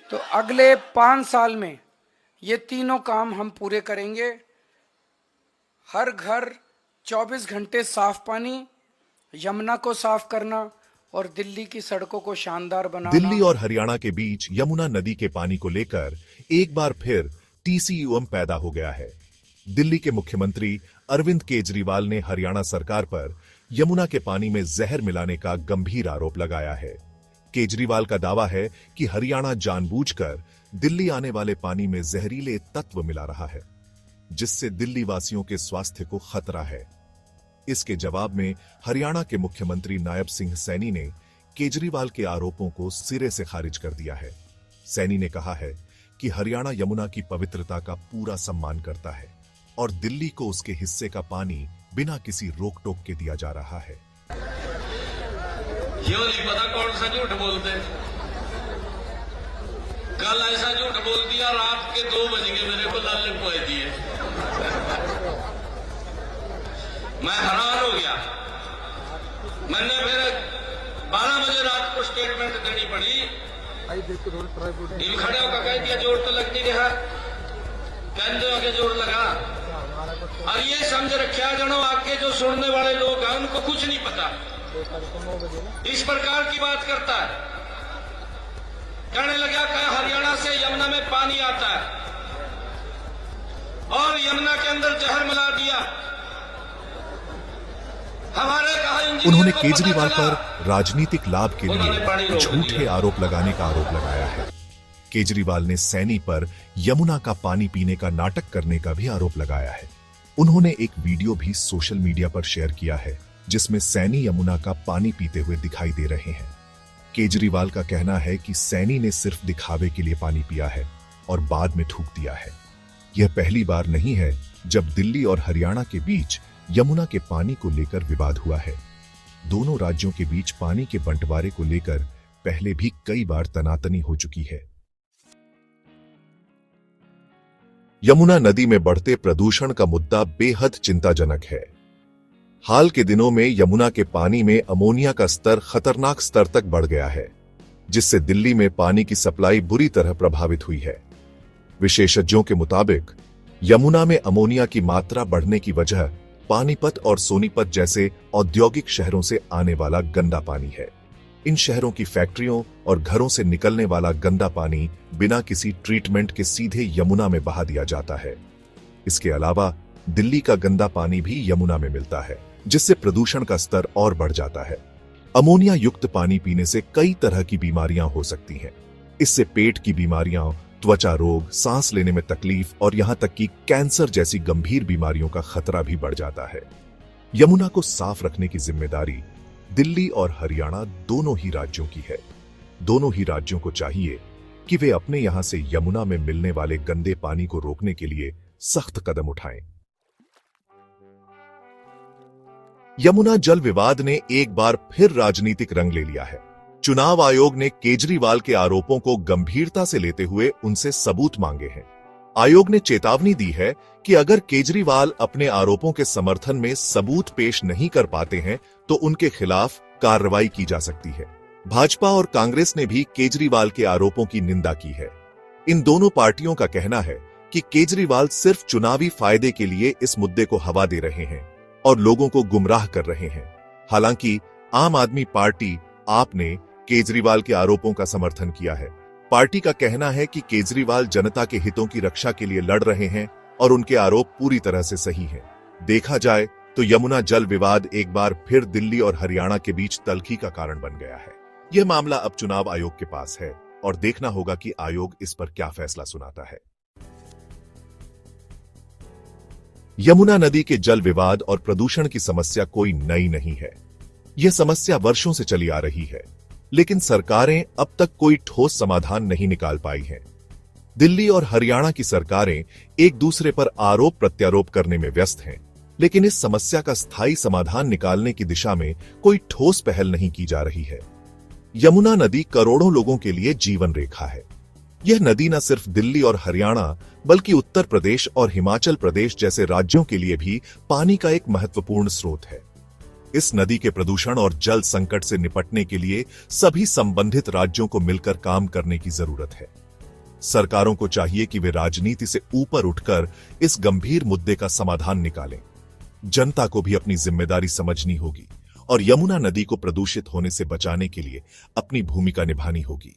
तो अगले 5 साल में ये तीनों काम हम पूरे करेंगे। हर घर 24 घंटे साफ पानी, यमुना को साफ करना और दिल्ली की सड़कों को शानदार बनाना। दिल्ली और हरियाणा के बीच यमुना नदी के पानी को लेकर एक बार फिर टीसीयूएम पैदा हो गया है। दिल्ली के मुख्यमंत्री अरविंद केजरीवाल ने हरियाणा सरकार पर यमुना के पानी में जहर मिलाने का गंभीर आरोप लगाया है। केजरीवाल का दावा है कि हरियाणा जानबूझकर दिल्ली आने वाले पानी में जहरीले तत्व मिला रहा है, जिससे दिल्ली वासियों के स्वास्थ्य को खतरा है। इसके जवाब में हरियाणा के मुख्यमंत्री नायब सिंह सैनी ने केजरीवाल के आरोपों को सिरे से खारिज कर दिया है। सैनी ने कहा है कि हरियाणा यमुना की पवित्रता का पूरा सम्मान करता है और दिल्ली को उसके हिस्से का पानी बिना किसी रोक टोक के दिया जा रहा है। ये नहीं पता कौन सा झूठ बोलते। कल ऐसा झूठ बोल दिया, रात के 2 बज गए मेरे को लाल लिखवाई दिए। मैं हैरान हो गया। मैंने फिर 12 बजे रात को स्टेटमेंट देनी पड़ी। खड़े होकर कह दिया जोर तो लग नहीं रहा, कहते हो के जोर लगा। और ये समझ रखा जनो आगे जो सुनने वाले लोग हैं उनको कुछ नहीं पता, इस प्रकार की बात करता है। कहने लगा कि हरियाणा से यमुना में पानी आता है और यमुना के अंदर जहर मिला दिया। हमारे कहा उन्होंने केजरीवाल पर राजनीतिक लाभ के लिए झूठे आरोप लगाने का आरोप लगाया है। केजरीवाल ने सैनी पर यमुना का पानी पीने का नाटक करने का भी आरोप लगाया है। उन्होंने एक वीडियो भी सोशल मीडिया पर शेयर किया है, जिसमें सैनी यमुना का पानी पीते हुए दिखाई दे रहे हैं। केजरीवाल का कहना है कि सैनी ने सिर्फ दिखावे के लिए पानी पिया है और बाद में थूक दिया है। यह पहली बार नहीं है जब दिल्ली और हरियाणा के बीच यमुना के पानी को लेकर विवाद हुआ है। दोनों राज्यों के बीच पानी के बंटवारे को लेकर पहले भी कई बार तनातनी हो चुकी है। यमुना नदी में बढ़ते प्रदूषण का मुद्दा बेहद चिंताजनक है। हाल के दिनों में यमुना के पानी में अमोनिया का स्तर खतरनाक स्तर तक बढ़ गया है, जिससे दिल्ली में पानी की सप्लाई बुरी तरह प्रभावित हुई है। विशेषज्ञों के मुताबिक यमुना में अमोनिया की मात्रा बढ़ने की वजह पानीपत और सोनीपत जैसे औद्योगिक शहरों से आने वाला गंदा पानी है। इन शहरों की फैक्ट्रियों और घरों से निकलने वाला गंदा पानी बिना किसी ट्रीटमेंट के सीधे यमुना में बहा दिया जाता है। इसके अलावा दिल्ली का गंदा पानी भी यमुना में मिलता है, जिससे प्रदूषण का स्तर और बढ़ जाता है। अमोनिया युक्त पानी पीने से कई तरह की बीमारियां हो सकती हैं। इससे पेट की बीमारियां, त्वचा रोग, सांस लेने में तकलीफ और यहां तक कि कैंसर जैसी गंभीर बीमारियों का खतरा भी बढ़ जाता है। यमुना को साफ रखने की जिम्मेदारी दिल्ली और हरियाणा दोनों ही राज्यों की है। दोनों ही राज्यों को चाहिए कि वे अपने यहां से यमुना में मिलने वाले गंदे पानी को रोकने के लिए सख्त कदम उठाएं। यमुना जल विवाद ने एक बार फिर राजनीतिक रंग ले लिया है। चुनाव आयोग ने केजरीवाल के आरोपों को गंभीरता से लेते हुए उनसे सबूत मांगे हैं। आयोग ने चेतावनी दी है कि अगर केजरीवाल अपने आरोपों के समर्थन में सबूत पेश नहीं कर पाते हैं तो उनके खिलाफ कार्रवाई की जा सकती है। भाजपा और कांग्रेस ने भी केजरीवाल के आरोपों की निंदा की है। इन दोनों पार्टियों का कहना है कि केजरीवाल सिर्फ चुनावी फायदे के लिए इस मुद्दे को हवा दे रहे हैं और लोगों को गुमराह कर रहे हैं। हालांकि आम आदमी पार्टी आप ने केजरीवाल के आरोपों का समर्थन किया है। पार्टी का कहना है कि केजरीवाल जनता के हितों की रक्षा के लिए लड़ रहे हैं और उनके आरोप पूरी तरह से सही हैं। देखा जाए तो यमुना जल विवाद एक बार फिर दिल्ली और हरियाणा के बीच तल्खी का कारण बन गया है। यह मामला अब चुनाव आयोग के पास है और देखना होगा कि आयोग इस पर क्या फैसला सुनाता है। यमुना नदी के जल विवाद और प्रदूषण की समस्या कोई नई नहीं है। यह समस्या वर्षों से चली आ रही है, लेकिन सरकारें अब तक कोई ठोस समाधान नहीं निकाल पाई हैं। दिल्ली और हरियाणा की सरकारें एक दूसरे पर आरोप प्रत्यारोप करने में व्यस्त हैं, लेकिन इस समस्या का स्थायी समाधान निकालने की दिशा में कोई ठोस पहल नहीं की जा रही है। यमुना नदी करोड़ों लोगों के लिए जीवन रेखा है। यह नदी न सिर्फ दिल्ली और हरियाणा बल्कि उत्तर प्रदेश और हिमाचल प्रदेश जैसे राज्यों के लिए भी पानी का एक महत्वपूर्ण स्रोत है। इस नदी के प्रदूषण और जल संकट से निपटने के लिए सभी संबंधित राज्यों को मिलकर काम करने की जरूरत है। सरकारों को चाहिए कि वे राजनीति से ऊपर उठकर इस गंभीर मुद्दे का समाधान निकालें। जनता को भी अपनी जिम्मेदारी समझनी होगी और यमुना नदी को प्रदूषित होने से बचाने के लिए अपनी भूमिका निभानी होगी।